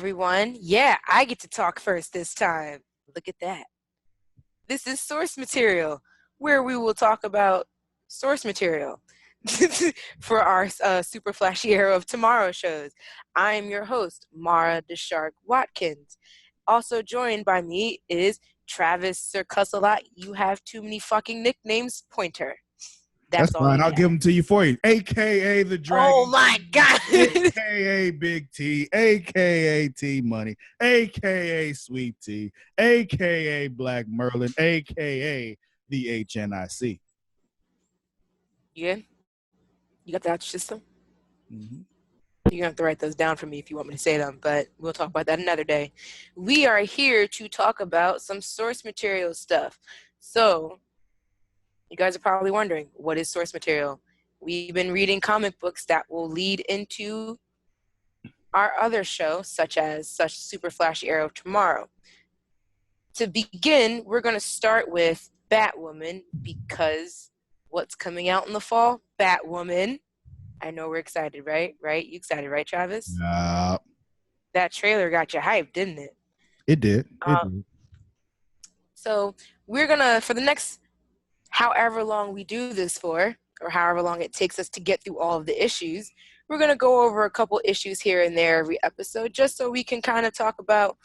everyone. Yeah, I get to talk first this time. Look at that. This is Source Material, where we will talk about source material for our Super Flashy Arrow of Tomorrow shows. I am your host, Mara the Shark Watkins. Also joined by me is Travis Sir Cussalot. You have too many fucking nicknames, Pointer. That's all fine. you I'll get. give them to you for you. AKA the Dragon. Oh my God. AKA Big T. AKA T Money. AKA Sweet T. AKA Black Merlin. AKA the HNIC. Yeah? You got that out your system? Mm-hmm. You're going to have to write those down for me if you want me to say them, but we'll talk about that another day. We are here to talk about some source material stuff. So, you guys are probably wondering, what is source material? We've been reading comic books that will lead into our other show, such Super Flashy Arrow of Tomorrow. To begin, we're going to start with Batwoman, because what's coming out in the fall? Batwoman. I know we're excited, right? You excited, right, Travis? That trailer got you hyped, didn't it? It did. Did. So we're going to, for the next however long we do this for, or however long it takes us to get through all of the issues, we're going to go over a couple issues here and there every episode, just so we can kind of talk about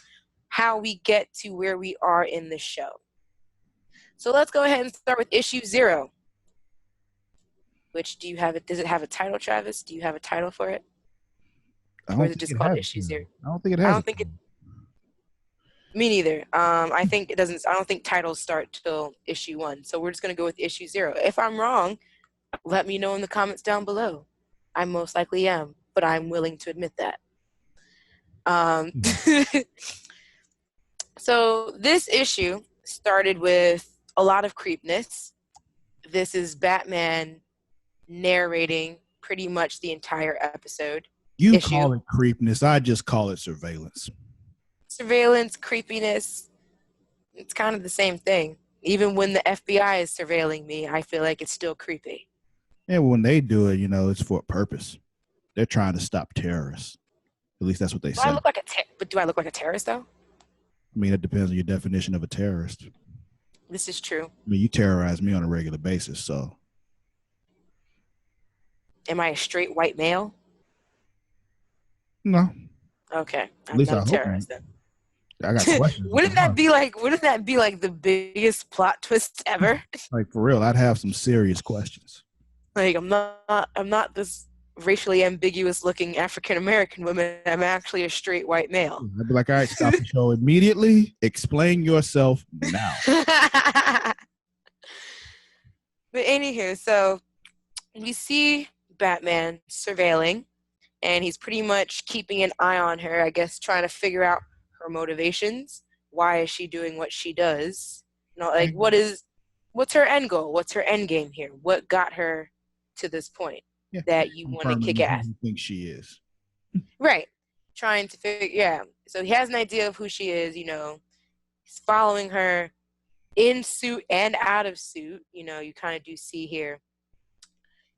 how we get to where we are in the show. So let's go ahead and start with issue 0. Which, does it have a title, Travis? Do you have a title for it? Or is it just called issue 0? I don't think it has. Me neither. I think it doesn't. I don't think titles start till issue 1. So we're just going to go with issue 0. If I'm wrong, let me know in the comments down below. I most likely am, but I'm willing to admit that. So this issue started with a lot of creepiness. This is Batman narrating pretty much the entire episode. You call it creepiness. I just call it surveillance. Surveillance, creepiness, it's kind of the same thing. Even when the FBI is surveilling me, I feel like it's still creepy. And when they do it, it's for a purpose. They're trying to stop terrorists. At least that's what they say. But do I look like a terrorist, though? I mean, it depends on your definition of a terrorist. This is true. I mean, you terrorize me on a regular basis, so. Am I a straight white male? No. Okay. I'm not a terrorist then. I got questions. Wouldn't that be like the biggest plot twist ever? Like, for real, I'd have some serious questions. Like, I'm not this racially ambiguous looking African American woman. I'm actually a straight white male. I'd be like, all right, stop the show immediately. Explain yourself now. But anywho, so we see Batman surveilling, and he's pretty much keeping an eye on her, I guess, trying to figure out her motivations. Why is she doing what she does? What's her end goal? What's her end game here? What got her to this point that you want to kick ass? Who you think she is? Right. Trying to figure, yeah. So he has an idea of who she is, He's following her in suit and out of suit. You kind of do see here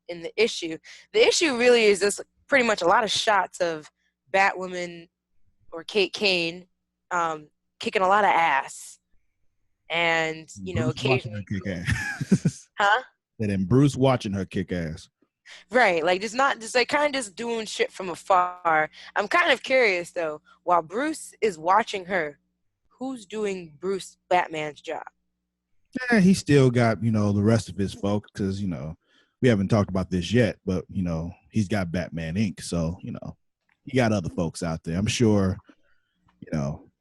in the issue. The issue really is just pretty much a lot of shots of Batwoman or Kate Kane kicking a lot of ass. And, occasionally. Kick ass. Huh? And then Bruce watching her kick ass. Right, like kind of just doing shit from afar. I'm kind of curious though, while Bruce is watching her, who's doing Bruce Batman's job? Yeah, he still got, the rest of his folks, because, we haven't talked about this yet, but, he's got Batman Inc. So, he got other folks out there. I'm sure,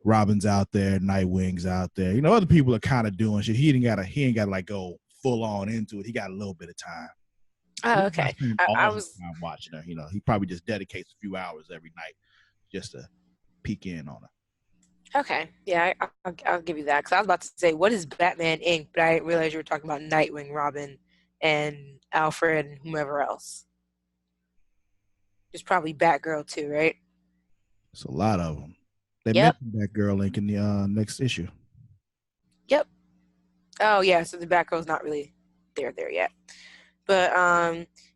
Robin's out there, Nightwing's out there. Other people are kind of doing shit. He ain't got to like go full on into it. He got a little bit of time. Oh, okay. I was watching her. He probably just dedicates a few hours every night just to peek in on her. Okay, yeah, I'll give you that, because I was about to say, what is Batman Inc., but I didn't realize you were talking about Nightwing, Robin, and Alfred, and whomever else. There's probably Batgirl too, right? It's a lot of them. They mentioned Batgirl Inc. in the next issue. Yep. Oh yeah, so the Batgirl's not really there yet. But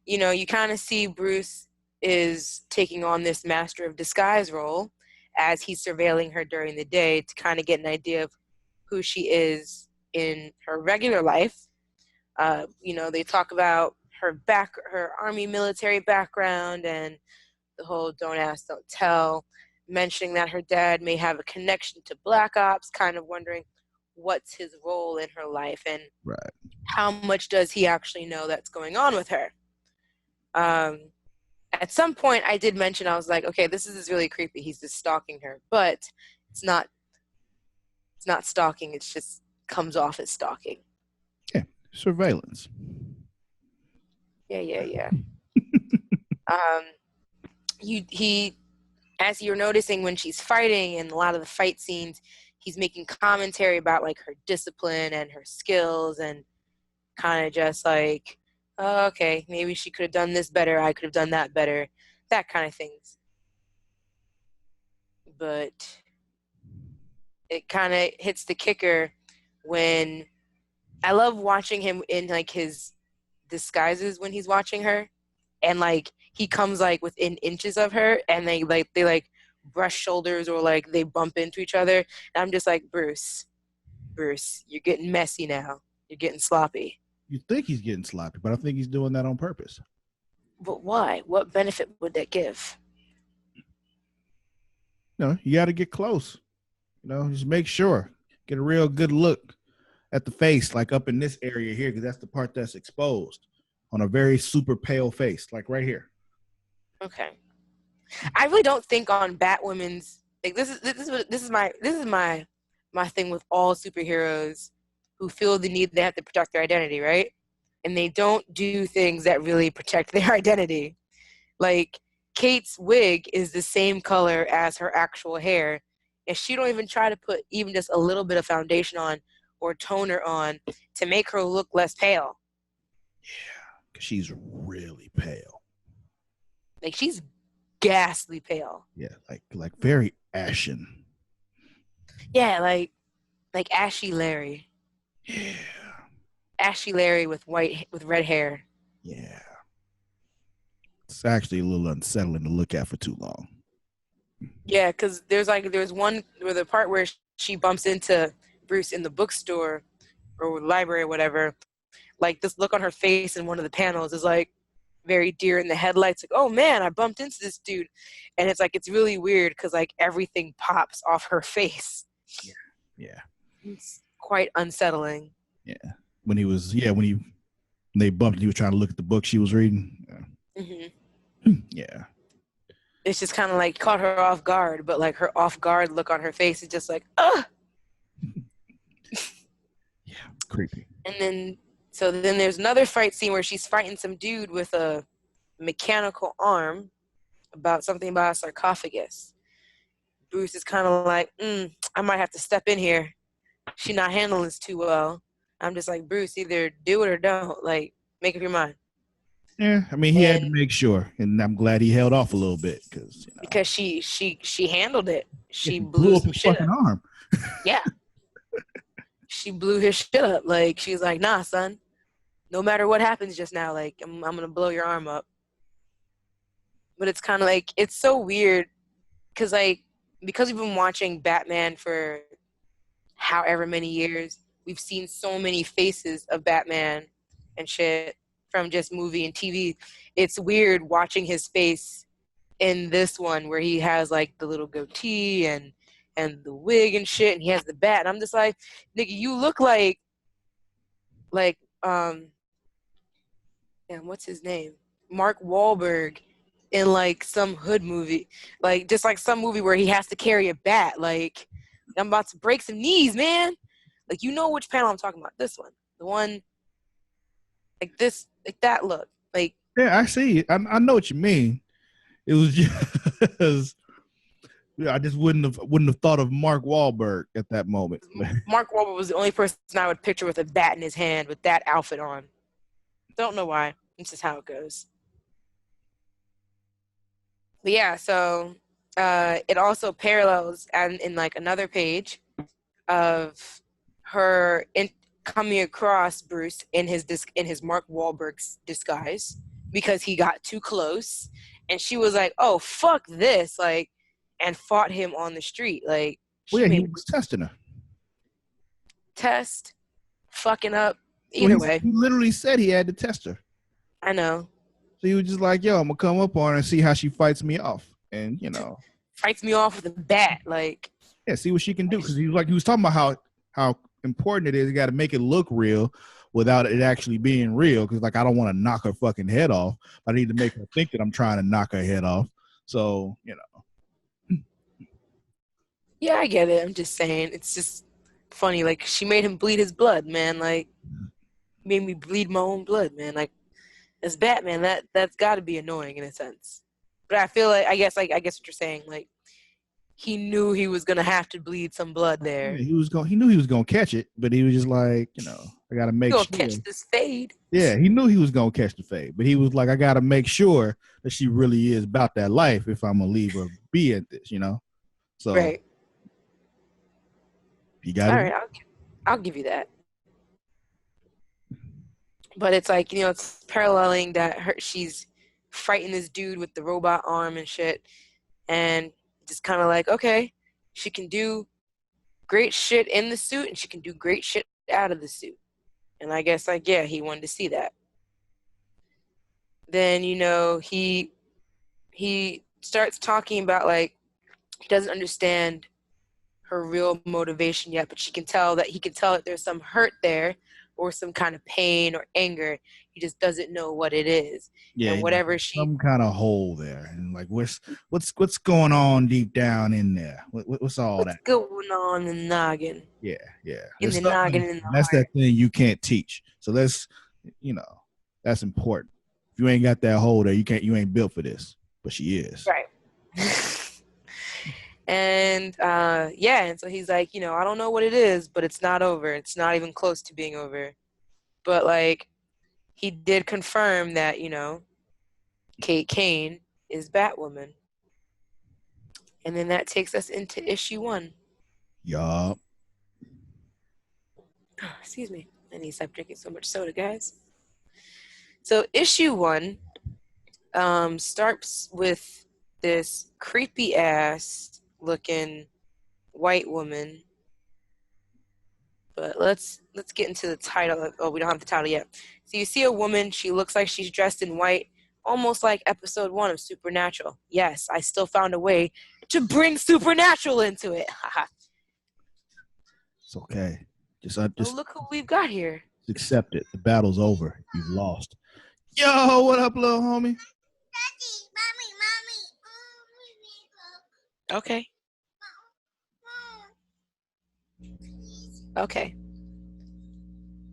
you kind of see Bruce is taking on this Master of Disguise role, as he's surveilling her during the day to kind of get an idea of who she is in her regular life. They talk about her army military background and the whole don't ask, don't tell, mentioning that her dad may have a connection to Black Ops, kind of wondering what's his role in her life and Right. how much does he actually know that's going on with her. At some point I did mention, I was like, okay, this is really creepy. He's just stalking her, but it's not stalking. It's just comes off as stalking. Yeah, surveillance. Yeah. He, as you're noticing when she's fighting and a lot of the fight scenes, he's making commentary about like her discipline and her skills and kind of just like, oh, okay, maybe she could have done this better. I could have done that better. That kind of things. But it kind of hits the kicker when I love watching him in like his disguises when he's watching her, and like he comes like within inches of her and they brush shoulders or like they bump into each other, and I'm just like, Bruce, you're getting messy now. You're getting sloppy. You think he's getting sloppy, but I think he's doing that on purpose. But why? What benefit would that give? You got to get close. Just make sure. Get a real good look at the face, like up in this area here, because that's the part that's exposed on a very super pale face, like right here. Okay. I really don't think on Batwoman's, like this is my thing with all superheroes who feel the need they have to protect their identity, right? And they don't do things that really protect their identity. Like Kate's wig is the same color as her actual hair, and she don't even try to put even just a little bit of foundation on or toner on to make her look less pale. Yeah, because she's really pale. Like she's ghastly pale. Yeah, like very ashen. Yeah, like Ashy Larry. Yeah. Ashy Larry with red hair. Yeah. It's actually a little unsettling to look at for too long. Yeah, because there's one where the part where she bumps into Bruce in the bookstore or library or whatever, like this look on her face in one of the panels is like very deer in the headlights, like, oh man, I bumped into this dude. And it's like, it's really weird because like everything pops off her face. Yeah. It's quite unsettling. Yeah. When they bumped, he was trying to look at the book she was reading. Mm-hmm. Yeah. It's just kind of like caught her off guard, but like her off guard look on her face is just like, ugh. Yeah, creepy. And then there's another fight scene where she's fighting some dude with a mechanical arm about something about a sarcophagus. Bruce is kind of like, I might have to step in here. She's not handling this too well. I'm just like, Bruce, either do it or don't. Like, make up your mind. Yeah, I mean, he had to make sure, and I'm glad he held off a little bit because she handled it. She blew up some his shit fucking up. arm. Yeah, she blew his shit up. Like she's like, nah, son. No matter what happens just now, like I'm gonna blow your arm up. But it's kind of like it's so weird because we've been watching Batman for however many years, we've seen so many faces of Batman and shit from just movie and TV. It's weird watching his face in this one where he has like the little goatee and the wig and shit, and he has the bat. And I'm just like, nigga, you look like what's his name? Mark Wahlberg in like some hood movie, like just like some movie where he has to carry a bat. Like I'm about to break some knees, man. Like you know which panel I'm talking about? This one, the one like this, like that look. Like yeah, I see. I know what you mean. It was just I just wouldn't have thought of Mark Wahlberg at that moment. Mark Wahlberg was the only person I would picture with a bat in his hand with that outfit on. Don't know why. It's just how it goes. But yeah, so it also parallels and in like another page of her coming across Bruce in his Mark Wahlberg's disguise because he got too close, and she was like, "Oh fuck this!" Like, and fought him on the street. Like, Well, she yeah, he made was testing her. test, fucking up. Well, Either way, he literally said he had to test her. I know. So he was just like, yo, I'm gonna come up on her and see how she fights me off. And Fights me off with a bat. Like, yeah, see what she can do. Because he was talking about how important it is. You got to make it look real without it actually being real. Because like I don't want to knock her fucking head off. I need to make her think that I'm trying to knock her head off. So yeah, I get it. I'm just saying, it's just funny. Like, she made him bleed his blood, man. Like, made me bleed my own blood, man. Like, as Batman, that's got to be annoying in a sense. But I feel like I guess what you're saying, like, he knew he was gonna have to bleed some blood there. yeah, he knew he was gonna catch it, but he was just like, I gotta make sure. Catch this fade. Yeah, he knew he was gonna catch the fade, but he was like, I gotta make sure that she really is about that life if I'm gonna leave her be at this, So right. You got All it. right, I'll give you that. But it's like, it's paralleling that she's fighting this dude with the robot arm and shit, and just kind of like, okay, she can do great shit in the suit and she can do great shit out of the suit. And I guess, like, yeah, he wanted to see that. Then, he starts talking about, like, he doesn't understand her real motivation yet, but he can tell that there's some hurt there or some kind of pain or anger. He just doesn't know what it is. Yeah, and whatever some kind of hole there, and like what's going on deep down in there? What's all that going on in the noggin? Yeah. In the noggin, in the that's heart. that thing you can't teach. So that's important. If you ain't got that hole there, you ain't built for this. But she is. Right. And and so he's like, I don't know what it is, but it's not over. It's not even close to being over. But like, he did confirm that, Kate Kane is Batwoman. And then that takes us into issue 1. Yup. Excuse me. I need to stop drinking so much soda, guys. So issue 1 starts with this creepy ass looking white woman. But let's get into the title. Oh, we don't have the title yet. So you see a woman. She looks like she's dressed in white, almost like episode 1 of Supernatural. Yes, I still found a way to bring Supernatural into it. It's okay. Just look who we've got here. Accept it. The battle's over. You've lost. Yo, what up, little homie? Daddy, mommy. Okay. Okay.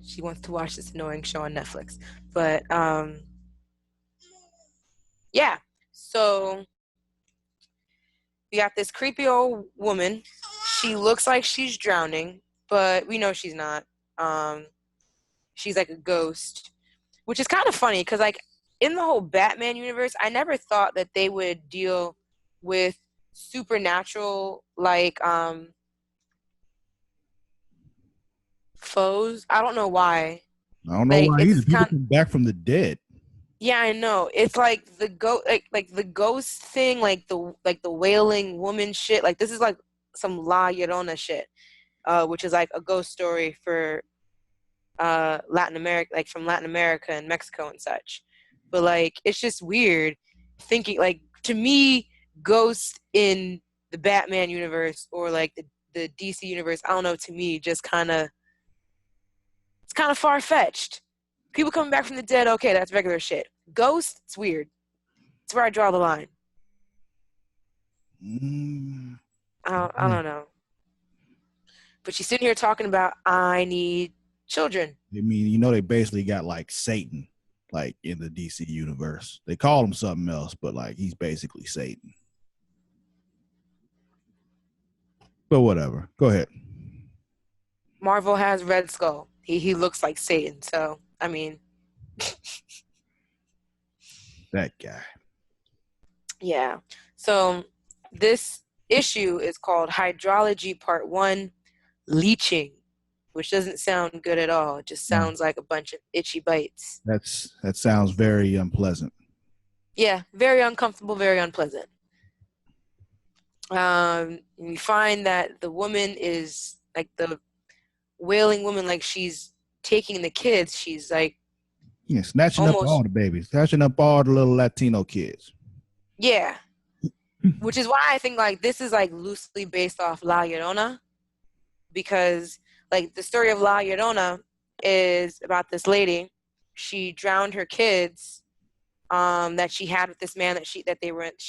She wants to watch this annoying show on Netflix. But, yeah. So, we got this creepy old woman. She looks like she's drowning, but we know she's not. She's like a ghost, which is kind of funny because, like, in the whole Batman universe, I never thought that they would deal with supernatural, like, foes. I don't know why. I don't know why either. People come back from the dead. Yeah, I know. It's like the like the ghost thing, like the wailing woman shit. Like, this is like some La Llorona shit, which is like a ghost story for Latin America, like from Latin America and Mexico and such. But like, it's just weird thinking, like, to me, ghosts in the Batman universe or like the DC universe, I don't know, to me just it's kind of far-fetched. People coming back from the dead, okay, that's regular shit. Ghosts, it's weird. It's where I draw the line. I don't know. But she's sitting here talking about, I need children. I mean, they basically got like Satan, like in the DC universe. They call him something else, but like he's basically Satan. But whatever. Go ahead. Marvel has Red Skull. He looks like Satan, so I mean, that guy. Yeah. So this issue is called Hydrology Part 1, Leeching, which doesn't sound good at all. It just sounds like a bunch of itchy bites. That sounds very unpleasant. Yeah, very uncomfortable, very unpleasant. We find that the woman is like the wailing woman, like she's taking the kids. She's like Yeah, snatching up all almost, the babies, snatching up all the little Latino kids. yeah. Which is why I think like this is like loosely based off La Llorona, because like the story of La Llorona is about this lady. She drowned her kids that she had with this man that she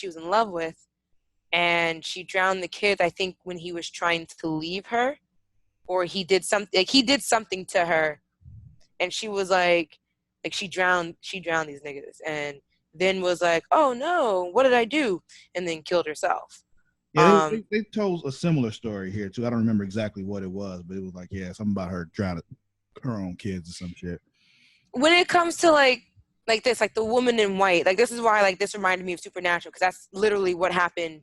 was in love with, and she drowned the kids. I think when he was trying to leave her, or he did something to her, and she was like she drowned these niggas, and then was like, oh no, what did I do? And then killed herself. Yeah, they told a similar story here too. I don't remember exactly what it was, but it was like, yeah, something about her drowning her own kids or some shit. When it comes to like this, like the woman in white, like this is why like this reminded me of Supernatural, because that's literally what happened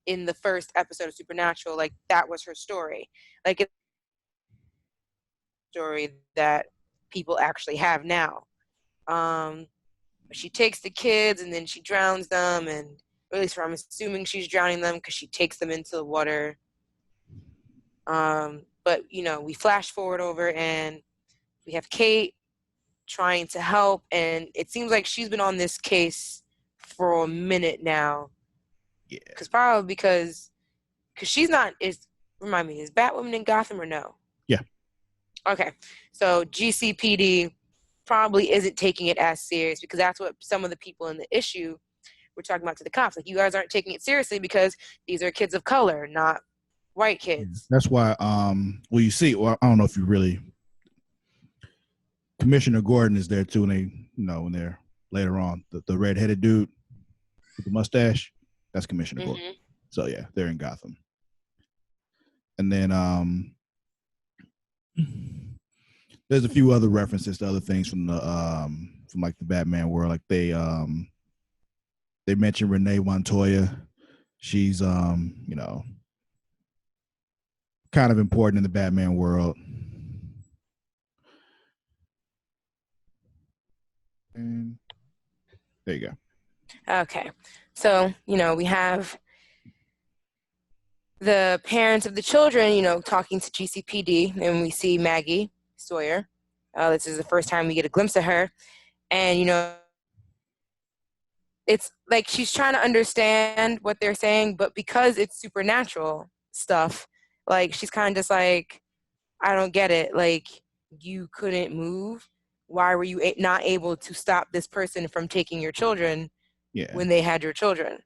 in the first episode of Supernatural. Like that was her story. Like it's a story that people actually have now. She takes the kids and then she drowns them, and or at least I'm assuming she's drowning them because she takes them into the water. But we flash forward over and we have Kate trying to help, and it seems like she's been on this case for a minute now. Yeah, Because she's not. Remind me, is Batwoman in Gotham or no? Yeah. Okay, so GCPD probably isn't taking it as serious, because that's what some of the people in the issue were talking about to the cops. Like, you guys aren't taking it seriously because these are kids of color, not white kids. that's why. Well, you see, well, I don't know if you really. Commissioner Gordon is there too, and they, when they're later on, the red-headed dude with the mustache, that's Commissioner Gordon. So yeah, they're in Gotham. And then there's a few other references to other things from the from like the Batman world. Like they mentioned Renee Montoya. She's kind of important in the Batman world. And there you go. Okay. So, we have the parents of the children, talking to GCPD, and we see Maggie Sawyer. This is the first time we get a glimpse of her. And, it's like she's trying to understand what they're saying, but because it's supernatural stuff, like she's kind of just like, I don't get it. Like, you couldn't move. Why were you not able to stop this person from taking your children when they had your children?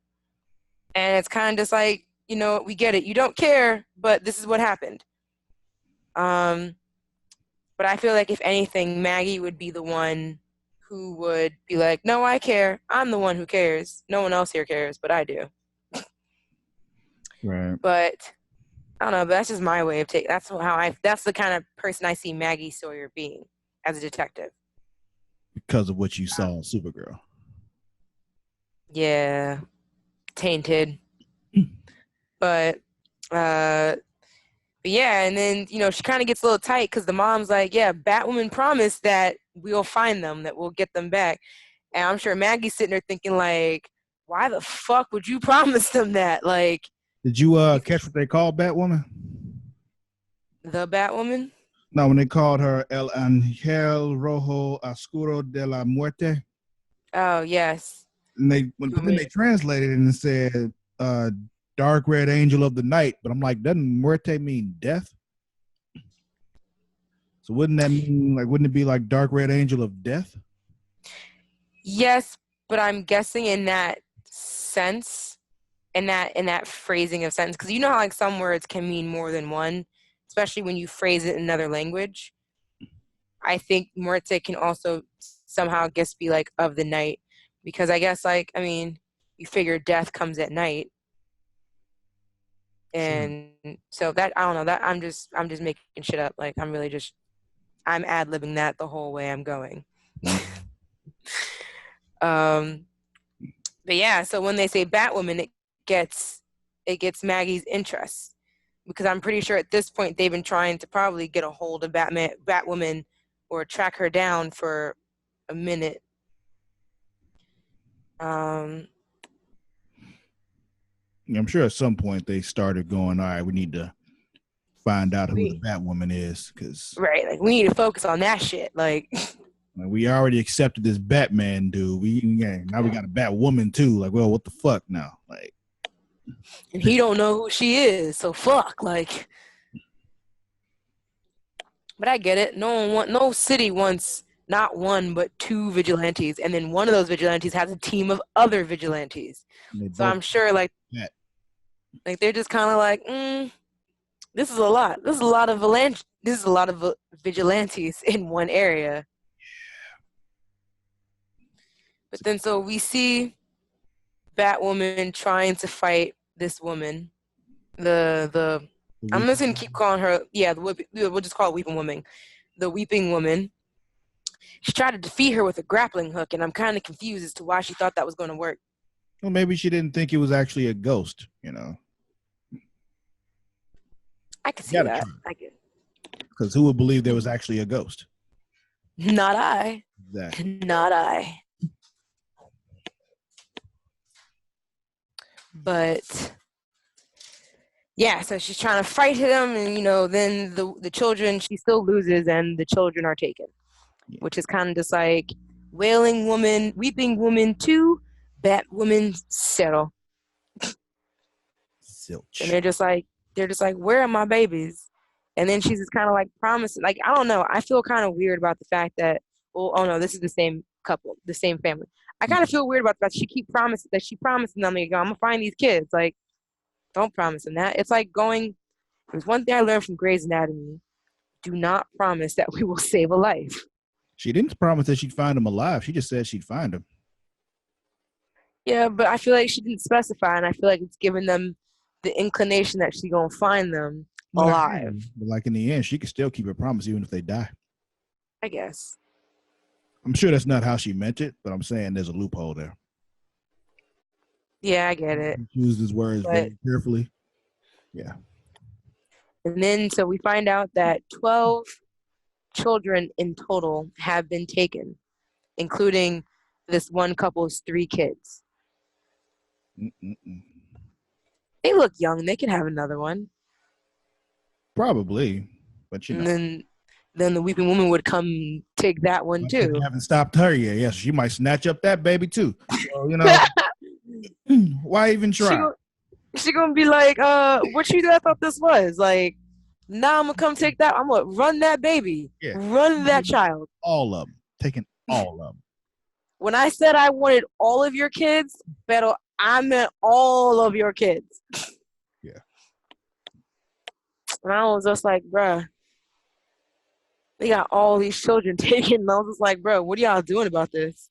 And it's kind of just like, we get it. You don't care, but this is what happened. But I feel like if anything, Maggie would be the one who would be like, no, I care. I'm the one who cares. No one else here cares, but I do. Right. But I don't know, but that's just my way of taking. That's the kind of person I see Maggie Sawyer being as a detective. Because of what you saw in Supergirl. Yeah, tainted. But yeah, and then she kind of gets a little tight because the mom's like, yeah, Batwoman promised that we'll find them, that we'll get them back. And I'm sure Maggie's sitting there thinking like, why the fuck would you promise them that? Like, did you catch what they called Batwoman? The Batwoman? No, when they called her El Ángel Rojo Oscuro de la Muerte. Oh, yes. And they translated it and said Dark Red Angel of the Night, but I'm like, doesn't Muerte mean death? So wouldn't it be like Dark Red Angel of Death? Yes, but I'm guessing in that sense, in that phrasing of sentence, because how like some words can mean more than one, especially when you phrase it in another language. I think Muerte can also somehow just be like of the night, because I guess you figure death comes at night. And so that, I don't know, that I'm just making shit up. Like I'm ad-libbing that the whole way I'm going. But yeah, so when they say Batwoman, it gets Maggie's interest, because I'm pretty sure at this point they've been trying to probably get a hold of Batwoman or track her down for a minute. I'm sure at some point they started going, all right, we need to find out who the We, Batwoman is, because right, like we need to focus on that shit. Like, we already accepted this Batman dude. Now we got a Batwoman too. Like, well, what the fuck now? Like, and he don't know who she is, so fuck. Like, but I get it. No city wants not one but two vigilantes, and then one of those vigilantes has a team of other vigilantes. they So both I'm sure, Bat. like they're just kind of like, this is a lot. This is a lot of vigilantes in one area. But then, so we see Batwoman trying to fight this woman. I'm just gonna keep calling her, we'll just call it Weeping Woman. The Weeping Woman. She tried to defeat her with a grappling hook, and I'm kind of confused as to why she thought that was going to work. Well, maybe she didn't think it was actually a ghost. I can see that. Because who would believe there was actually a ghost? Not I. Exactly. Not I. But yeah, so she's trying to fight him, and then the children, she still loses, and the children are taken, which is kind of just like Wailing Woman, Weeping Woman 2, Batwoman 0. Zilch. And they're just like, where are my babies? And then she's just kind of like promising, like, I don't know. I feel kind of weird about the fact that, oh no, this is the same couple, the same family. I kind of feel weird about that. She promising them, like, I'm gonna find these kids. Like, don't promise them that. It's like there's one thing I learned from Grey's Anatomy: do not promise that we will save a life. She didn't promise that she'd find him alive. She just said she'd find him. Yeah, but I feel like she didn't specify, and I feel like it's giving them the inclination that she's gonna find them alive. But like in the end, she could still keep her promise even if they die. I guess. I'm sure that's not how she meant it, but I'm saying there's a loophole there. Yeah, I get it. She used his words very carefully. Yeah. And then so we find out that 12 children in total have been taken, including this one couple's 3 kids. They look young. They could have another one. Probably, but And then the Weeping Woman would come take that one too. They haven't stopped her yet. Yes, she might snatch up that baby too. So, why even try? She gonna be like, what you thought this was? Like, now I'm gonna come take that. I'm gonna run that baby. Yeah. Run that child. All of them. Taking all of them. When I said I wanted all of your kids, pero I meant all of your kids. Yeah. And I was just like, bruh, they got all these children taken. And I was just like, bro, what are y'all doing about this?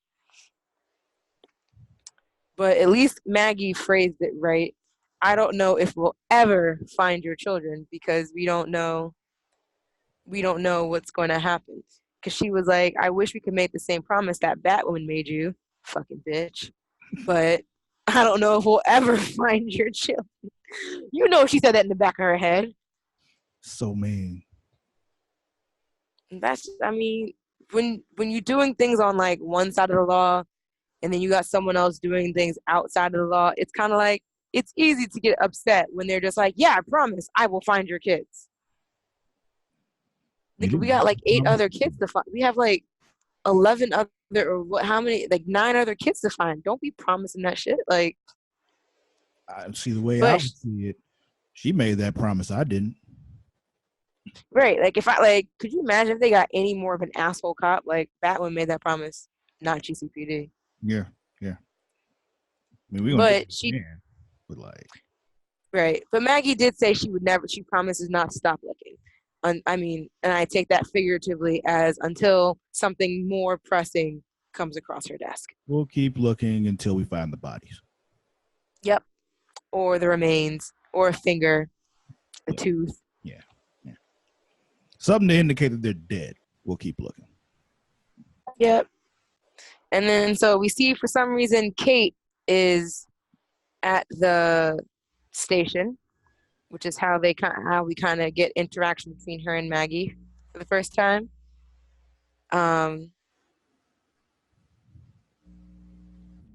But at least Maggie phrased it right. I don't know if we'll ever find your children because we don't know what's going to happen. Because she was like, I wish we could make the same promise that Batwoman made you, fucking bitch. But I don't know if we'll ever find your children. She said that in the back of her head. So mean. When you're doing things on like one side of the law and then you got someone else doing things outside of the law, it's kind of like, it's easy to get upset when they're just like, yeah, I promise I will find your kids. We got like 8 other kids to find. We have like 11 other, or what, how many, like 9 other kids to find. Don't be promising that shit. Like, I see the way I would see it. She made that promise. I didn't. Right. Like, could you imagine if they got any more of an asshole cop? Like, Batwoman made that promise, not GCPD. Yeah. Right. But Maggie did say she promises not to stop looking. And I take that figuratively as until something more pressing comes across her desk. We'll keep looking until we find the bodies. Yep. Or the remains, or a finger, a tooth. Yeah. Something to indicate that they're dead. We'll keep looking. Yep. And then so we see for some reason Kate is at the station, which is how we kind of get interaction between her and Maggie for the first time. And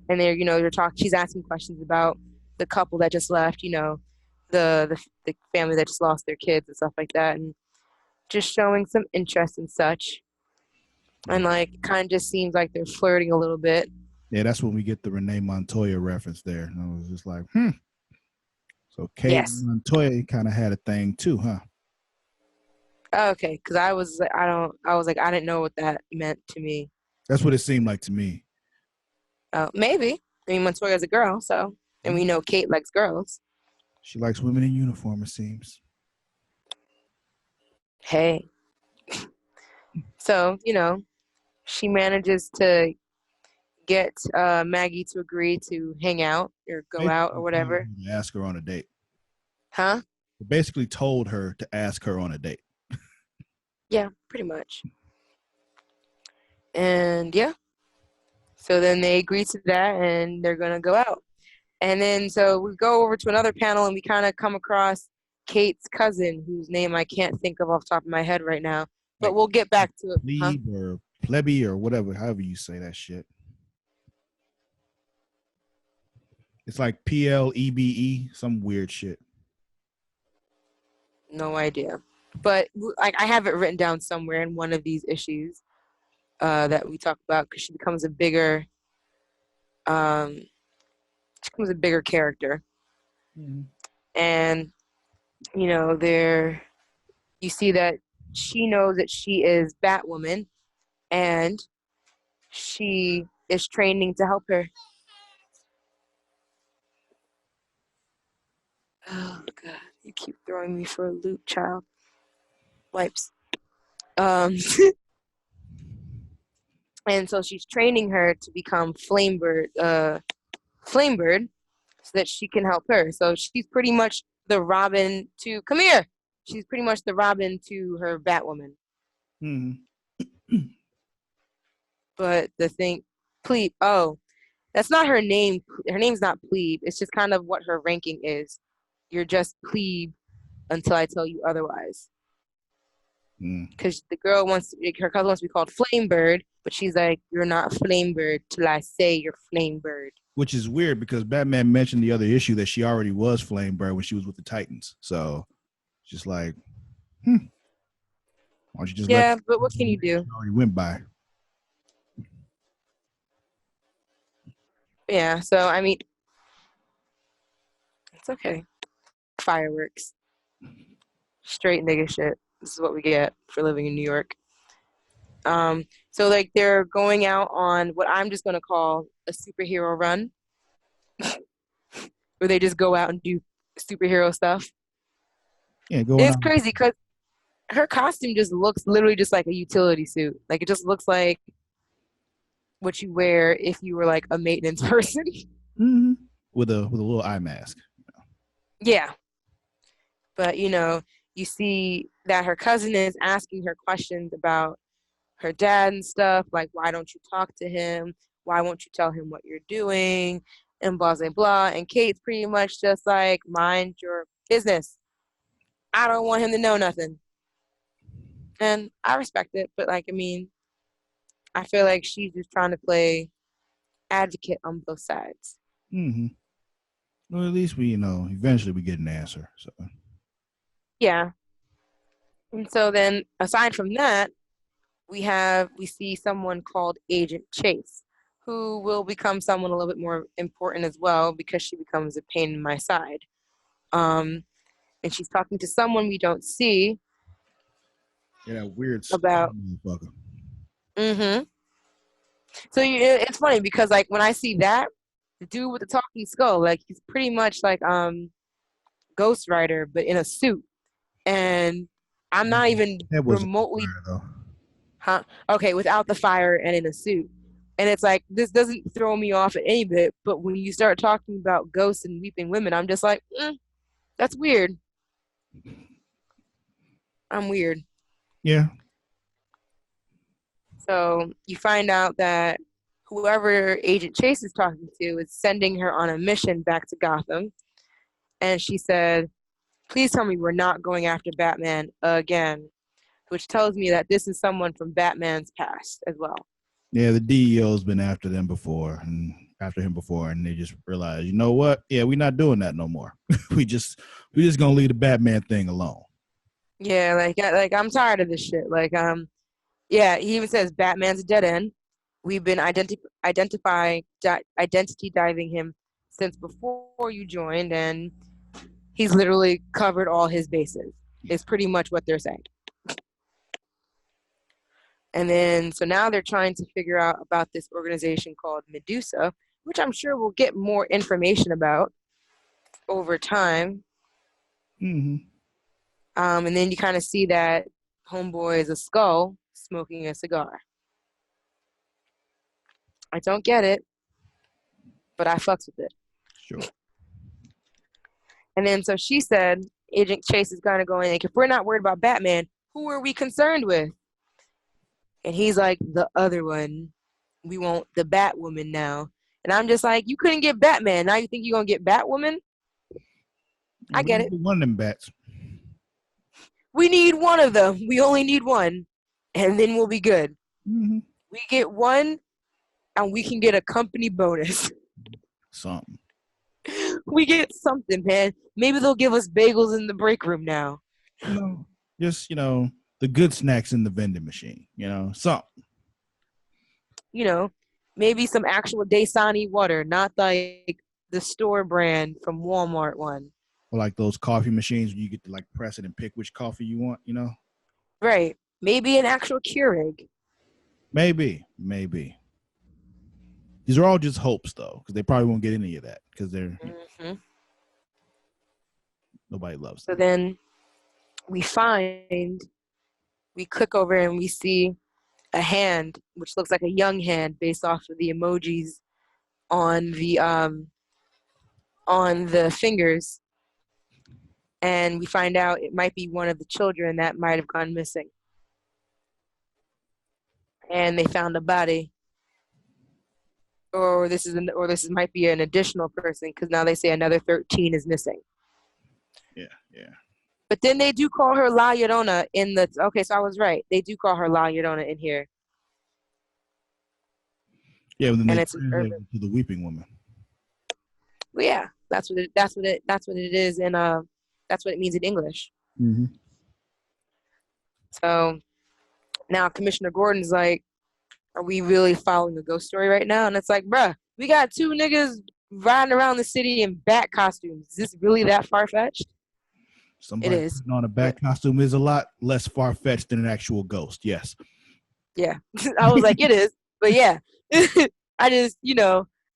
they're talking. She's asking questions about the couple that just left, the family that just lost their kids and stuff like that, and just showing some interest and such. And like, kind of just seems like they're flirting a little bit. Yeah, that's when we get the Renee Montoya reference there. And I was just like, So Kate Yes. Montoya kind of had a thing too, huh? Okay, because I was like, I didn't know what that meant to me. That's what it seemed like to me. Maybe. I mean, Montoya's a girl, so, and we know Kate likes girls. She likes women in uniform, it seems. Hey. So, she manages to get Maggie to agree to hang out or go out or whatever. Ask her on a date. Huh? Basically told her to ask her on a date. Yeah, pretty much. And yeah. So then they agree to that and they're going to go out. And then so we go over to another panel and we kind of come across Kate's cousin, whose name I can't think of off the top of my head right now. But Like, we'll get back to it. Plebe or plebby or whatever, however you say that shit. It's like PLEBE, some weird shit. No idea. But I have it written down somewhere in one of these issues that we talk about because she becomes a bigger character. Mm-hmm. And there you see that she knows that she is Batwoman and she is training to help her. Oh God, you keep throwing me for a loop, child. Wipes. And so she's training her to become Flamebird, so that she can help her. So she's pretty much the Robin to come here. She's pretty much the Robin to her Batwoman. Mm-hmm. But the thing, Plebe. Oh, that's not her name. Her name's not Plebe. It's just kind of what her ranking is. You're just Plebe until I tell you otherwise. Because the girl her cousin wants to be called Flamebird, but she's like, you're not Flamebird till I say you're Flamebird. Which is weird because Batman mentioned the other issue that she already was Flamebird when she was with the Titans. So, just like, why don't you just but what can you do? Already went by. Yeah, so I mean, it's okay. Fireworks. Straight nigga shit. This is what we get for living in New York. So like they're going out on what I'm just gonna call a superhero run, where they just go out and do superhero stuff. Yeah, it's crazy because her costume just looks literally just like a utility suit. Like it just looks like what you wear if you were like a maintenance person. Mm-hmm. With a little eye mask. Yeah. But you see that her cousin is asking her questions about her dad and stuff, like why don't you talk to him? Why won't you tell him what you're doing? And blah blah blah. And Kate's pretty much just like, mind your business. I don't want him to know nothing. And I respect it, but like, I mean, I feel like she's just trying to play advocate on both sides. Mm-hmm. Well, at least we, eventually we get an answer. So. Yeah. And so then, aside from that, we see someone called Agent Chase, who will become someone a little bit more important as well because she becomes a pain in my side. And she's talking to someone we don't see. Yeah, that weird about. Motherfucker. Mm-hmm. So it's funny because like when I see that, the dude with the talking skull, like he's pretty much like Ghost Rider, but in a suit. And I'm not even remotely okay, without the fire and in a suit. And it's like, this doesn't throw me off at any bit, but when you start talking about ghosts and weeping women, I'm just like, that's weird. I'm weird. Yeah. So you find out that whoever Agent Chase is talking to is sending her on a mission back to Gotham. And she said, please tell me we're not going after Batman again, which tells me that this is someone from Batman's past as well. Yeah, the DEO's been after them before, and after him before, and they just realized, you know what? Yeah, we're not doing that no more. we just gonna leave the Batman thing alone. Yeah, like I'm tired of this shit. Like, yeah, he even says Batman's a dead end. We've been identity diving him since before you joined, and he's literally covered all his bases. Is pretty much what they're saying. And then, so now they're trying to figure out about this organization called Medusa, which I'm sure we'll get more information about over time. Mm-hmm. And then you kind of see that homeboy is a skull smoking a cigar. I don't get it, but I fucks with it. Sure. And then, so she said, Agent Chase is kind of going, like, if we're not worried about Batman, who are we concerned with? And he's like, the other one. We want the Batwoman now. And I'm just like, you couldn't get Batman. Now you think you're going to get Batwoman? I get it. One of them bats. We need one of them. We only need one. And then we'll be good. Mm-hmm. We get one, and we can get a company bonus. Something. We get something, man. Maybe they'll give us bagels in the break room now. Just, the good snacks in the vending machine, something. Maybe some actual Dasani water, not like the store brand from Walmart one. Or like those coffee machines where you get to like press it and pick which coffee you want, Right. Maybe an actual Keurig. Maybe. These are all just hopes, though, because they probably won't get any of that because they're nobody loves them. So then we click over and we see a hand, which looks like a young hand based off of the emojis on the fingers. And we find out it might be one of the children that might have gone missing. And they found a body. Or this might be an additional person, because now they say another 13 is missing. Yeah. But then they do call her La Llorona in the. Okay, so I was right. They do call her La Llorona in here. Yeah, and then it's to the Weeping Woman. Well, yeah, that's what it is, and that's what it means in English. Mm-hmm. So now Commissioner Gordon's like, are we really following a ghost story right now? And it's like, bruh, we got two niggas riding around the city in bat costumes. Is this really that far-fetched? Somebody it is. putting on a bat costume is a lot less far-fetched than an actual ghost, yes. Yeah. I was like, it is. But yeah. I just,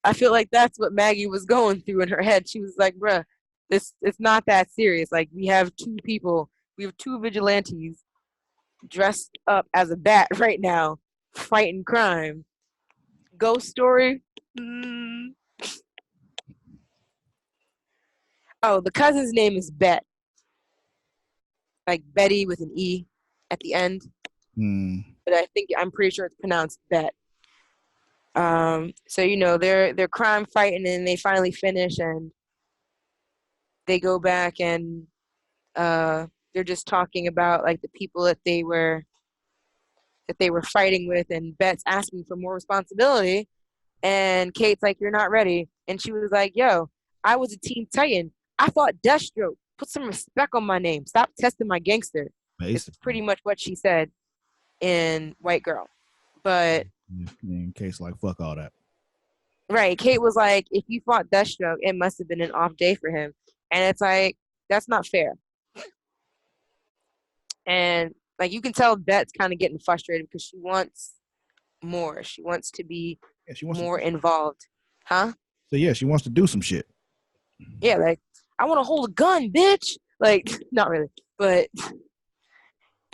I feel like that's what Maggie was going through in her head. She was like, bruh, it's not that serious. Like, we have two vigilantes dressed up as a bat right now, fighting crime. Ghost story? Oh, the cousin's name is Bet. Like Betty with an E at the end. But I'm pretty sure it's pronounced Bet. So they're crime fighting, and they finally finish, and they go back, and they're just talking about like the people that they were fighting with, and Bet's asking for more responsibility, and Kate's like, you're not ready. And she was like, yo, I was a Teen Titan. I fought Deathstroke. Put some respect on my name. Stop testing my gangster. Basically. It's pretty much what she said in White Girl. But in case, like, fuck all that. Right. Kate was like, if you fought Deathstroke, it must have been an off day for him. And it's like, that's not fair. And like, you can tell Bet's kind of getting frustrated because she wants more. She wants to be more involved. Huh? So yeah, she wants to do some shit. Yeah, like, I want to hold a gun, bitch. Like, not really. But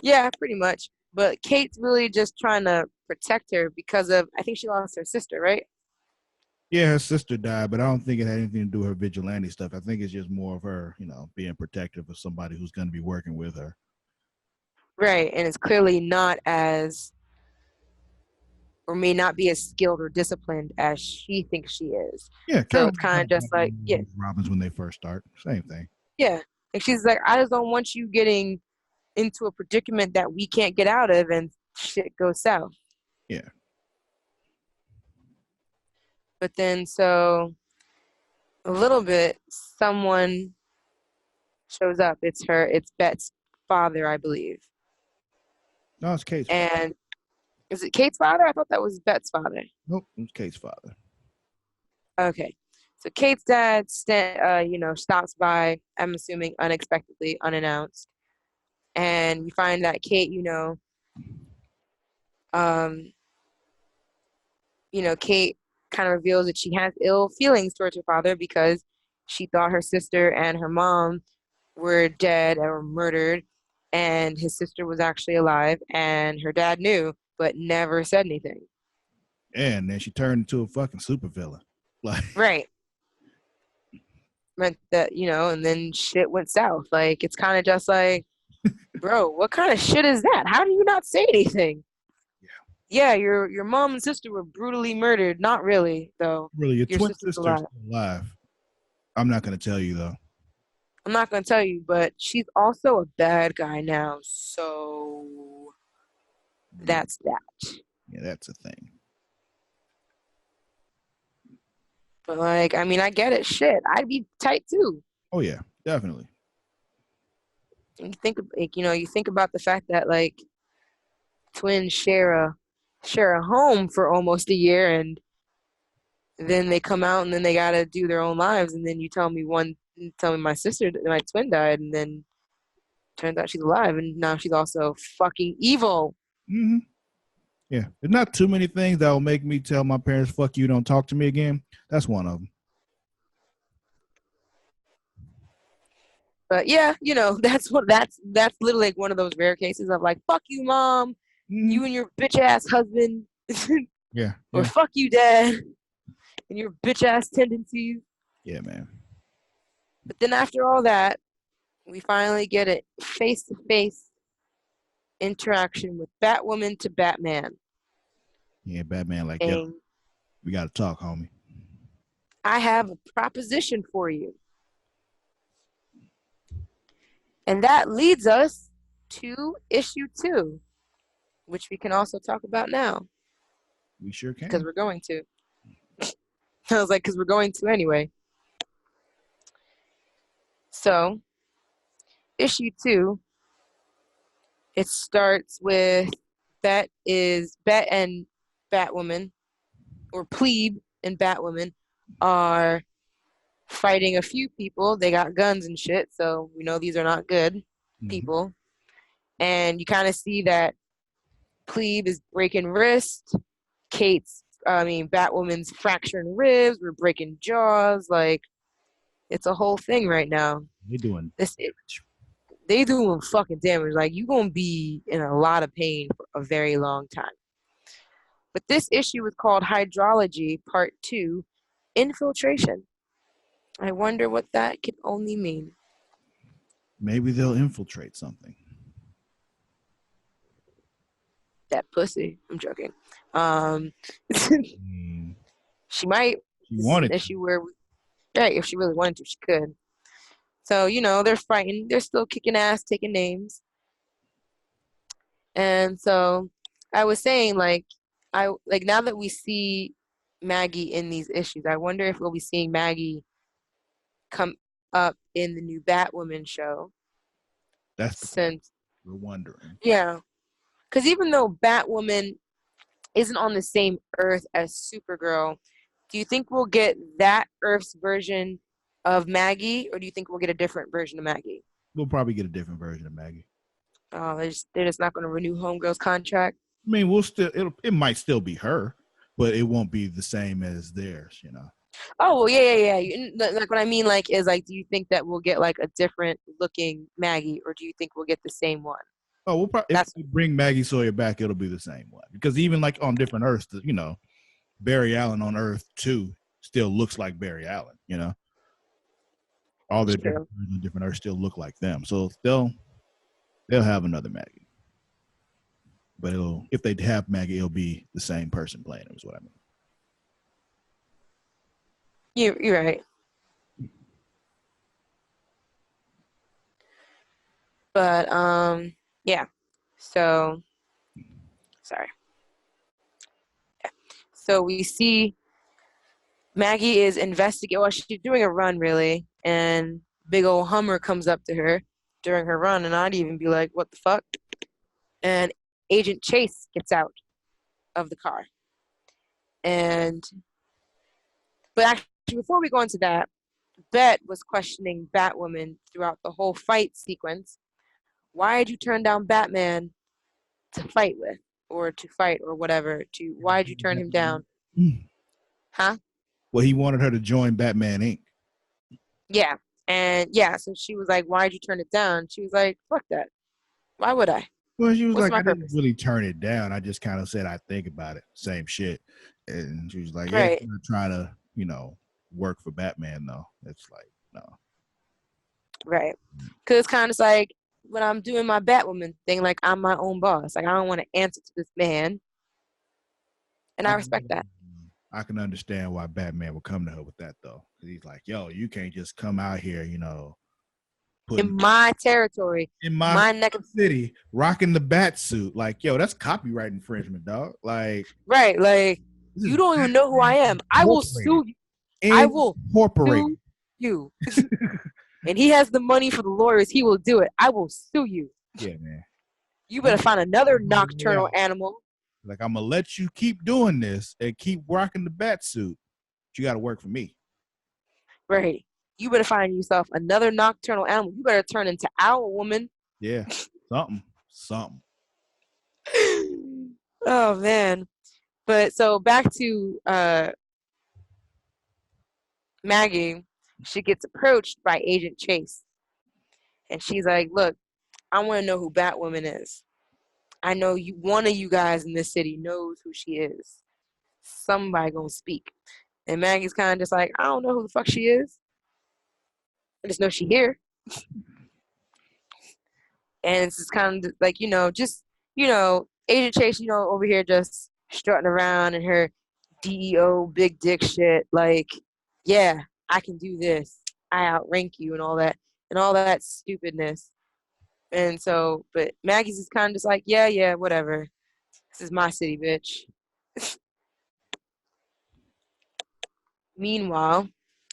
yeah, pretty much. But Kate's really just trying to protect her because of, I think she lost her sister, right? Yeah, her sister died, but I don't think it had anything to do with her vigilante stuff. I think it's just more of her, being protective of somebody who's going to be working with her. Right, and it's clearly not as, or may not be as skilled or disciplined as she thinks she is. Yeah, so it's kind of just like, yeah. Robins when they first start, same thing. Yeah, and she's like, I just don't want you getting into a predicament that we can't get out of and shit goes south. Yeah. But then, so a little bit, someone shows up. It's Bet's father, I believe. No, it's Kate's father. And is it Kate's father? I thought that was Bet's father. Nope, it's Kate's father. Okay. So Kate's dad, stops by, I'm assuming unexpectedly, unannounced. And you find that Kate, um, Kate kind of reveals that she has ill feelings towards her father because she thought her sister and her mom were dead or murdered, and his sister was actually alive, and her dad knew but never said anything. And then she turned into a fucking supervillain. Like, Right. Meant that, and then shit went south. Like, it's kind of just like, bro, what kind of shit is that? How do you not say anything? Yeah, your mom and sister were brutally murdered. Not really, though. really, your twin sister's sister's alive. still alive. I'm not going to tell you, though. I'm not going to tell you, but she's also a bad guy now. So that's that. Yeah, that's a thing. But, like, I mean, I get it. Shit, I'd be tight, too. Oh, yeah, definitely. And you think about the fact that, like, twins share a home for almost a year, and then they come out and then they gotta do their own lives, and then you tell me my twin died, and then turns out she's alive, and now she's also fucking evil. Mm-hmm. Yeah, there's not too many things that will make me tell my parents, "Fuck you, don't talk to me again." That's one of them. But yeah, that's literally like one of those rare cases of like, fuck you, mom, you and your bitch ass husband, Yeah, or fuck you, dad, and your bitch ass tendencies. Yeah, man. But then after all that, we finally get a face-to-face interaction with Batwoman to Batman. Yeah, Batman, like, yo, saying, we got to talk, homie. I have a proposition for you. And that leads us to issue 2, which we can also talk about now. We sure can. Because we're going to. I was like, because we're going to anyway. So, issue 2, it starts with Bet and Batwoman, or Plebe and Batwoman, are fighting a few people. They got guns and shit, so we know these are not good people. And you kind of see that Plebe is breaking wrists. Batwoman's fracturing ribs. We're breaking jaws. Like, it's a whole thing right now. They doing They doing fucking damage. Like, you gonna be in a lot of pain for a very long time. But this issue is called Hydrology Part 2, Infiltration. I wonder what that could only mean. Maybe they'll infiltrate something. That pussy. I'm joking. She might. She wanted if she were, right, if she really wanted to, she could. So, they're fighting. They're still kicking ass, taking names. And so I was saying, like, now that we see Maggie in these issues, I wonder if we'll be seeing Maggie come up in the new Batwoman show. That's the since we're wondering. Yeah. Because even though Batwoman isn't on the same Earth as Supergirl, do you think we'll get that Earth's version of Maggie, or do you think we'll get a different version of Maggie? We'll probably get a different version of Maggie. Oh, they're just not going to renew Homegirl's contract? I mean, it might still be her, but it won't be the same as theirs, Oh, well, yeah. Like, what I mean, like, is, like, do you think that we'll get, like, a different looking Maggie, or do you think we'll get the same one? Oh, we'll probably, if we bring Maggie Sawyer back, it'll be the same one. Because even, like, on different Earths, Barry Allen on Earth 2 still looks like Barry Allen, All their different Earths still look like them. So they'll have another Maggie. But if they have Maggie, it'll be the same person playing it, is what I mean. You're right. But, yeah. So, sorry. Yeah. So we see Maggie is investigating. Well, she's doing a run really, and big old Hummer comes up to her during her run, and I'd even be like, "What the fuck?" And Agent Chase gets out of the car, and but actually, before we go into that, Bet was questioning Batwoman throughout the whole fight sequence. Why did you turn down Batman to fight with, or to fight, or whatever? Why did you turn him down? Huh? Well, he wanted her to join Batman Inc. Yeah. And yeah, so she was like, why'd you turn it down? She was like, fuck that. Why would I? Well, she was What's like, my I didn't purpose? really turn it down. I just kind of said I'd think about it. Same shit. And she was like, yeah, Right. I'm not trying to, work for Batman though. It's like, no. Right. Because it's kind of like when I'm doing my Batwoman thing, like I'm my own boss. Like I don't want to answer to this man. And I respect that. I can understand why Batman would come to her with that though. Because he's like, yo, you can't just come out here, In my territory, in my neck of city, rocking the bat suit. Like, yo, that's copyright infringement, dog. Like, right. Like you don't even know who I am. I will sue you. I will sue you. And he has the money for the lawyers. He will do it. I will sue you. Yeah, man. You better find another nocturnal animal. Like, I'm gonna let you keep doing this and keep rocking the bat suit. But you got to work for me. Right. You better find yourself another nocturnal animal. You better turn into Owl Woman. Yeah, something. Oh man. But so back to Maggie, she gets approached by Agent Chase. And she's like, look, I want to know who Batwoman is. I know one of you guys in this city knows who she is. Somebody gonna speak. And Maggie's kind of just like, I don't know who the fuck she is. I just know she here. And it's just kind of like, Agent Chase, over here just strutting around in her DEO big dick shit. Like, yeah, I can do this. I outrank you and all that stupidness. And so, but Maggie's just kind of just like, yeah, whatever. This is my city, bitch. Meanwhile,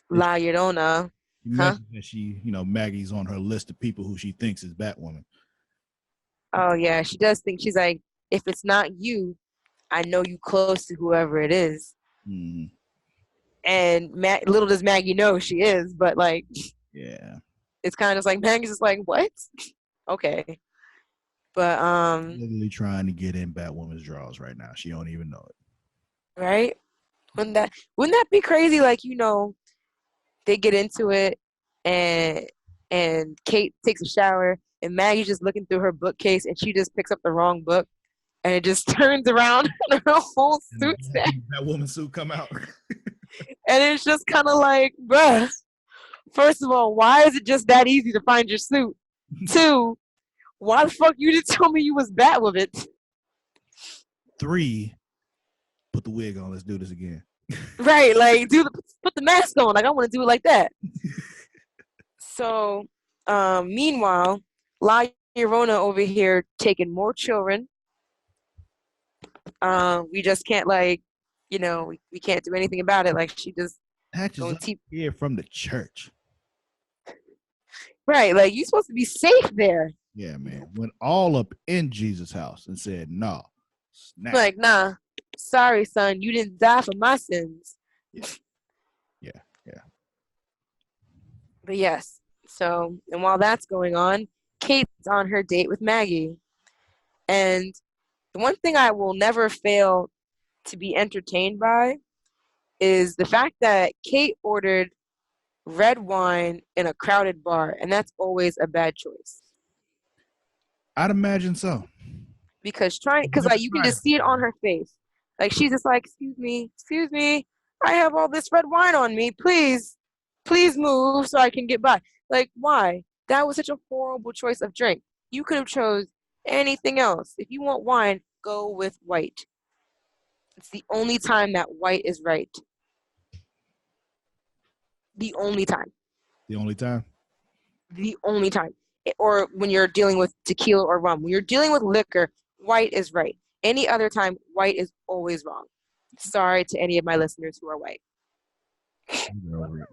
La Llorona, You mentioned that she, Maggie's on her list of people who she thinks is Batwoman. oh yeah, she does think, she's like, if it's not you, I know you close to whoever it is. Mm-hmm. And little does Maggie know she is, but like, yeah, it's kind of just like Maggie's just like, what? Okay, but literally trying to get in Batwoman's drawers right now. She don't even know it. Right? Wouldn't that be crazy? Like, they get into it, and Kate takes a shower, and Maggie's just looking through her bookcase, and she just picks up the wrong book, and it just turns around, and her whole suit's there. That woman's suit come out. And it's just kind of like, bruh, first of all, why is it just that easy to find your suit? 2, why the fuck you didn't tell me you was Batwoman? 3, put the wig on. Let's do this again. Right, like put the mask on. Like I want to do it like that. So, meanwhile, La Llorona over here taking more children. We just can't we can't do anything about it. Like she just Patches here from the church. Right, like you're supposed to be safe there. Yeah, man. Went all up in Jesus' house and said, "No, snap." Like, nah, sorry, son, you didn't die for my sins. Yeah. But yes, so, and while that's going on, Kate's on her date with Maggie. And the one thing I will never fail to be entertained by is the fact that Kate ordered red wine in a crowded bar, and that's always a bad choice. I'd imagine so. Because like you can just see it on her face. Like she's just like, excuse me, I have all this red wine on me. Please move so I can get by. Like, why? That was such a horrible choice of drink. You could have chose anything else. If you want wine, go with white. It's the only time that white is right. The only time. Or when you're dealing with tequila or rum. When you're dealing with liquor, white is right. Any other time, white is always wrong. Sorry to any of my listeners who are white. Get over it.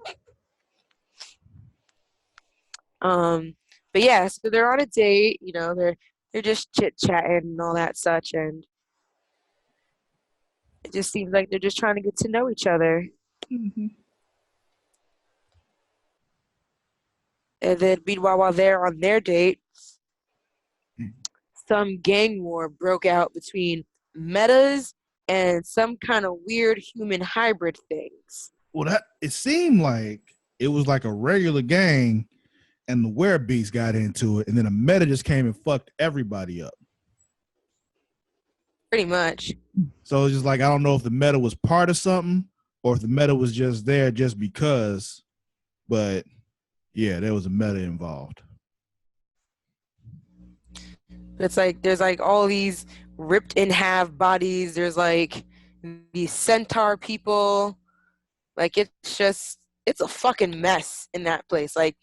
But yeah, so they're on a date, you know, they're just chit-chatting and all that such, and it just seems like they're just trying to get to know each other. Mhm. And then meanwhile, while they're on their date, some gang war broke out between metas and some kind of weird human hybrid things. Well, it seemed like it was like a regular gang, and the werebeasts got into it, and then a meta just came and fucked everybody up. Pretty much. So it's just like I don't know if the meta was part of something or if the meta was just there just because. But yeah, there was a meta involved. It's like there's like all these ripped in half bodies. There's like these centaur people. Like it's a fucking mess in that place. Like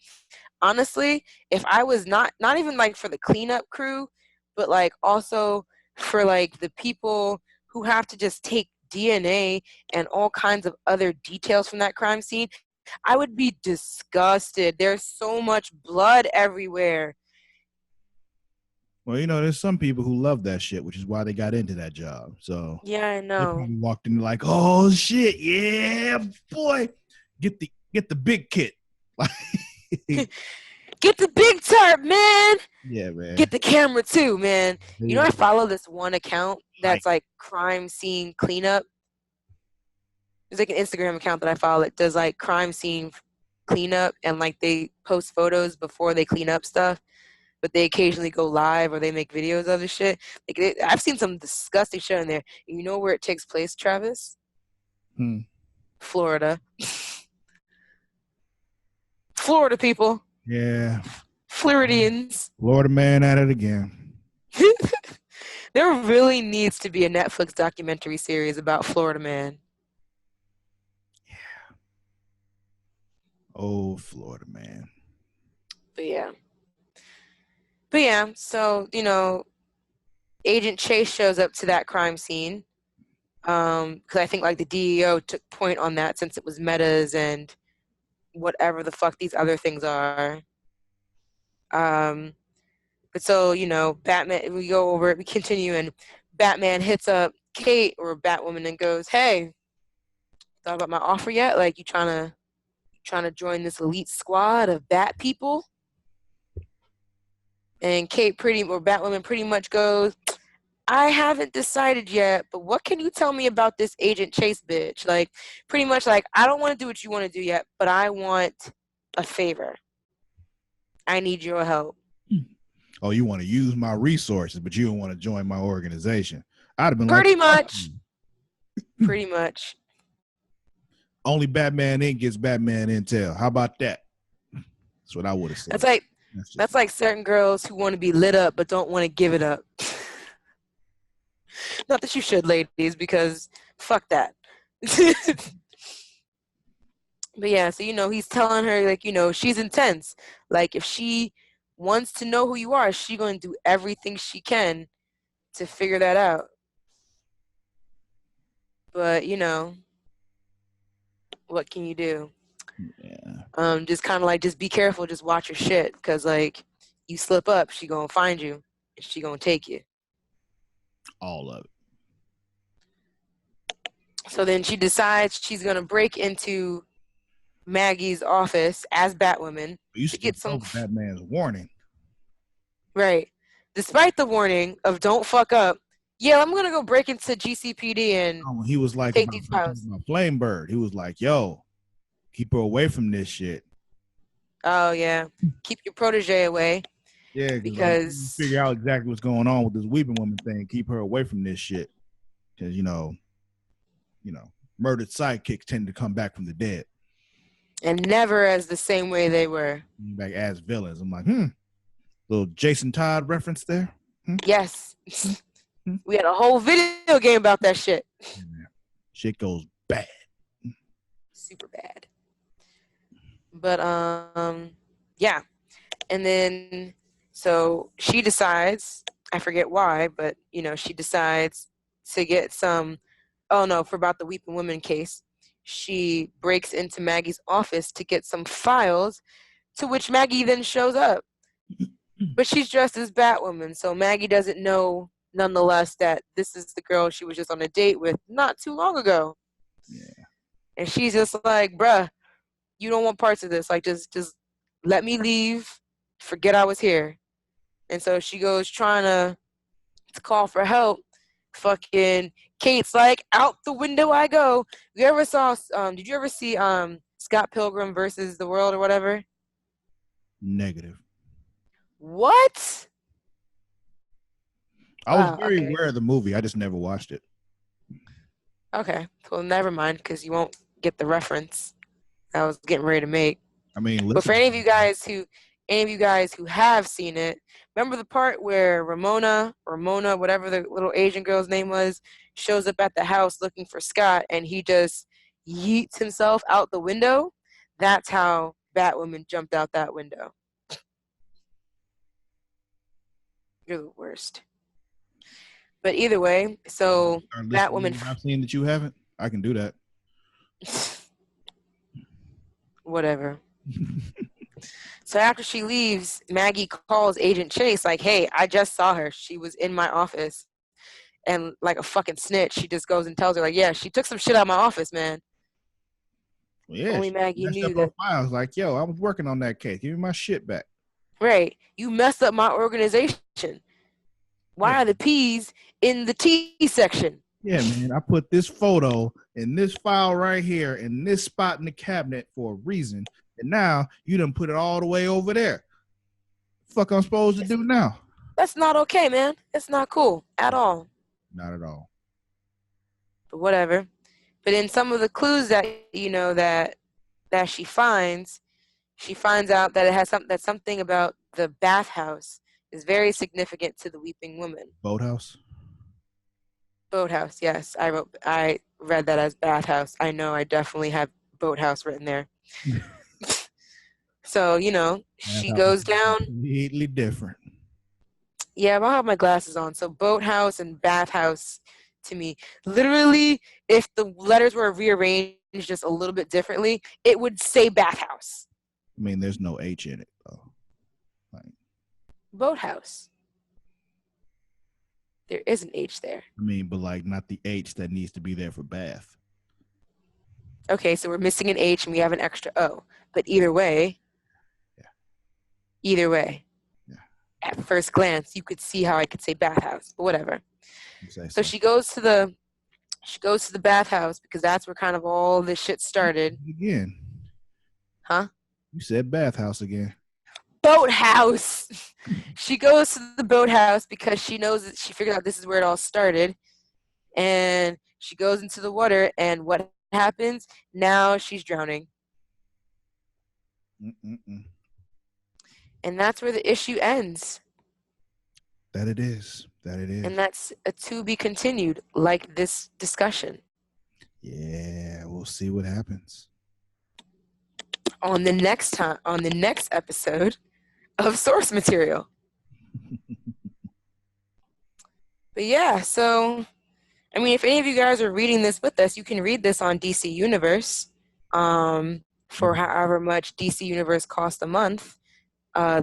honestly, if I was not even like for the cleanup crew, but like also for like the people who have to just take DNA and all kinds of other details from that crime scene, I would be disgusted. There's so much blood everywhere. Well, you know, there's some people who love that shit, which is why they got into that job. So Yeah, I they know. probably walked in like, oh shit, yeah, boy, get the big kit. Get the big tarp, man. Yeah, man. Get the camera too, man. You know, I Yeah. follow this one account that's like crime scene cleanup. There's like an Instagram account that I follow that does like crime scene cleanup, and like they post photos before they clean up stuff, but they occasionally go live or they make videos of the shit. Like I've seen some disgusting shit in there. You know where it takes place, Travis? Florida. Florida people. Yeah. Floridians. Florida man at it again. There really needs to be a Netflix documentary series about Florida man. Yeah. Oh, Florida man. But yeah, so, you know, Agent Chase shows up to that crime scene. Because I think like the DEO took point on that since it was metas and whatever the fuck these other things are. But so, you know, Batman, we go over it, we continue, and Batman hits up Kate or Batwoman and goes, "Hey, thought about my offer yet? Like, you trying to join this elite squad of Bat people?" And Batwoman pretty much goes, "I haven't decided yet, but what can you tell me about this Agent Chase bitch? Like, pretty much like, I don't want to do what you want to do yet, but I want a favor. I need your help." Oh, you want to use my resources, but you don't want to join my organization. I'd have been Pretty like, much. Pretty much. Only Batman Inc. gets Batman Intel. How about that? That's what I would have said. That's like certain girls who want to be lit up but don't want to give it up. Not that you should, ladies, because fuck that. But yeah, so, you know, he's telling her, like, you know, she's intense. Like, if she wants to know who you are, she's going to do everything she can to figure that out. But, you know, what can you do? Yeah. Just kind of like, just be careful. Just watch your shit. Because, like, you slip up, she going to find you. And she going to take you. All of it. So then she decides she's going to break into Maggie's office as Batwoman to get some Batman's warning. Right. Despite the warning of don't fuck up, yeah, I'm gonna go break into GCPD and he was like take these files. Flame Bird. He was like, yo, keep her away from this shit. Oh yeah. Keep your protege away. Yeah, because figure out exactly what's going on with this Weeping Woman thing. Keep her away from this shit. Because, you know, murdered sidekicks tend to come back from the dead. And never as the same way they were. Back as villains. I'm like, little Jason Todd reference there. Yes. We had a whole video game about that shit. Shit goes bad. Super bad. But yeah. And then so she decides, I forget why, but you know, she decides to get some for about the Weeping Women case. she breaks into Maggie's office to get some files, to which Maggie then shows up. But she's dressed as Batwoman, so Maggie doesn't know, nonetheless, that this is the girl she was just on a date with not too long ago. Yeah. And she's just like, bruh, you don't want parts of this. Like, just let me leave. Forget I was here. And so she goes trying to call for help. Fucking Kate's like, out the window I go. You ever saw, did you ever see Scott Pilgrim versus the World or whatever? Negative. What? I was Wow, very okay. aware of the movie. I just never watched it. Okay, well, never mind, because you won't get the reference I was getting ready to make. I mean, But for listen. any of you guys who have seen it, remember the part where Ramona, whatever the little Asian girl's name was, shows up at the house looking for Scott, and he just yeets himself out the window? That's how Batwoman jumped out that window. You're the worst. But either way, so Start listing Batwoman. what I've seen that you haven't. I can do that. Whatever. So after she leaves, Maggie calls Agent Chase like, hey, I just saw her. She was in my office. And like a fucking snitch, she just goes and tells her, like, yeah, she took some shit out of my office, man. Well, yeah, Only she Maggie messed knew up her that. files. Like, yo, I was working on that case. Give me my shit back. Right. You messed up my organization. Why Yeah. are the P's in the T section? Yeah, man. I put this photo in this file right here in this spot in the cabinet for a reason. And now you done put it all the way over there. Fuck I'm supposed to do now? That's not okay, man. That's not cool at all. Not at all. But whatever. But in some of the clues that that she finds out that it has something about the bathhouse is very significant to the Weeping Woman. Boathouse? Boathouse, yes. I read that as bathhouse. I know I definitely have boathouse written there. So, she goes down. Completely different. Yeah, but I'll have my glasses on. So boathouse and bathhouse to me. Literally, if the letters were rearranged just a little bit differently, it would say bathhouse. I mean, there's no H in it, though. Like, Boathouse. There is an H there. I mean, but like not the H that needs to be there for bath. Okay, so we're missing an H and we have an extra O. But either way, at first glance, you could see how I could say bathhouse, but whatever. So she goes to the bathhouse because that's where kind of all this shit started. Again. Huh? You said bathhouse again. Boathouse. She goes to the boathouse because she knows that she figured out this is where it all started. And she goes into the water, and what happens? Now she's drowning. Mm-mm-mm. And that's where the issue ends. That it is. And that's a to be continued, like this discussion. Yeah, we'll see what happens. On the next episode of Source Material. But yeah, so I mean, if any of you guys are reading this with us, you can read this on DC Universe for however much DC Universe costs a month.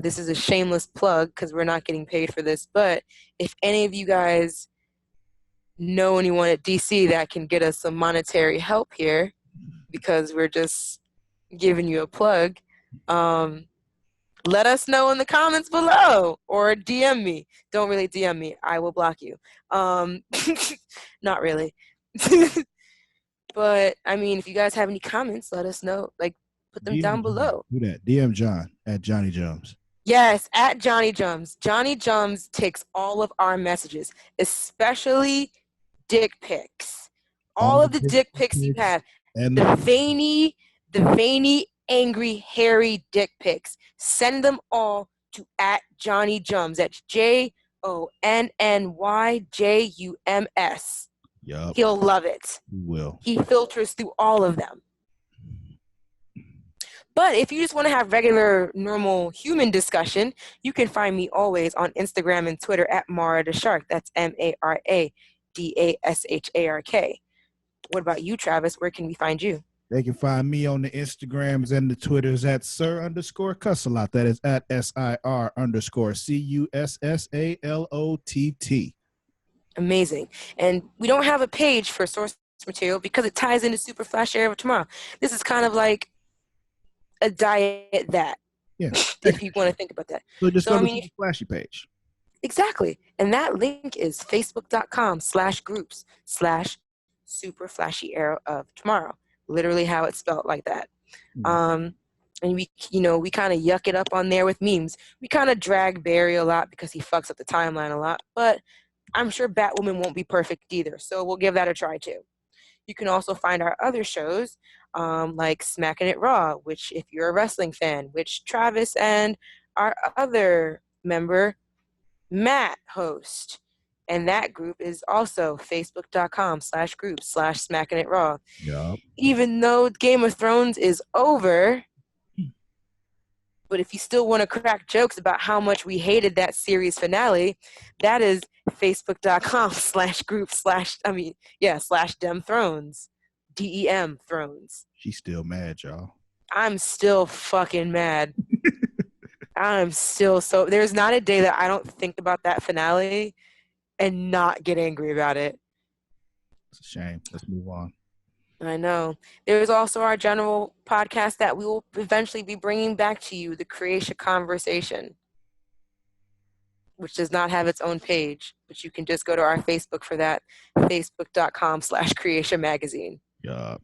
This is a shameless plug because we're not getting paid for this. But if any of you guys know anyone at DC that can get us some monetary help here, because we're just giving you a plug, let us know in the comments below or DM me. Don't really DM me. I will block you. Not really. But, I mean, if you guys have any comments, let us know. Like, put them down below. Do that. DM John at Johnny Jums. Yes, at Johnny Jums. Johnny Jums takes all of our messages, especially dick pics. All of the dick pics you have. And the veiny, angry, hairy dick pics. Send them all to at Johnny Jums. That's JONNYJUMS. Yup. He'll love it. He will. He filters through all of them. But if you just want to have regular, normal human discussion, you can find me always on Instagram and Twitter at Mara the Shark. That's MARADASHARK. What about you, Travis? Where can we find you? They can find me on the Instagrams and the Twitters at Sir_Cussalott. That is at SIR_CUSSALOTT. Amazing. And we don't have a page for source material because it ties into Super Flash Era of Tomorrow. This is kind of like a diet that, Yeah. if you want to think about that. So just So, go I to mean, the Flashy page. Exactly. And that link is facebook.com/groups/Super Flashy Era of Tomorrow. Literally how it's spelled like that. And we kind of yuck it up on there with memes. We kind of drag Barry a lot because he fucks up the timeline a lot, but I'm sure Batwoman won't be perfect either, so we'll give that a try too. You can also find our other shows, like Smacking It Raw, which if you're a wrestling fan, which Travis and our other member, Matt, host. And that group is also facebook.com/group/Smacking It Raw. Yup. Even though Game of Thrones is over, but if you still want to crack jokes about how much we hated that series finale, that is facebook.com/group/Dem Thrones. DEM Thrones. She's still mad, y'all. I'm still fucking mad. I'm still so. There's not a day that I don't think about that finale and not get angry about it. It's a shame. Let's move on. I know. There's also our general podcast that we will eventually be bringing back to you, the Creation Conversation, which does not have its own page, but you can just go to our Facebook for that, facebook.com/Creation Magazine. Yup.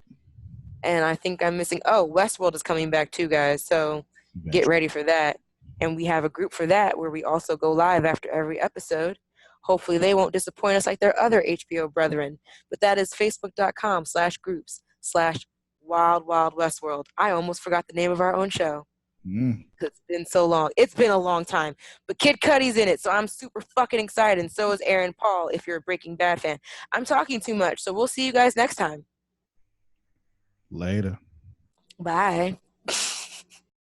And I think I'm missing, Westworld is coming back too, guys, so get ready for that. And we have a group for that where we also go live after every episode. Hopefully they won't disappoint us like their other HBO brethren. But that is facebook.com/groups/Wild Wild Westworld. I almost forgot the name of our own show. It's been so long. It's been a long time. But Kid Cudi's in it, so I'm super fucking excited. And so is Aaron Paul, if you're a Breaking Bad fan. I'm talking too much, so we'll see you guys next time. Later. Bye.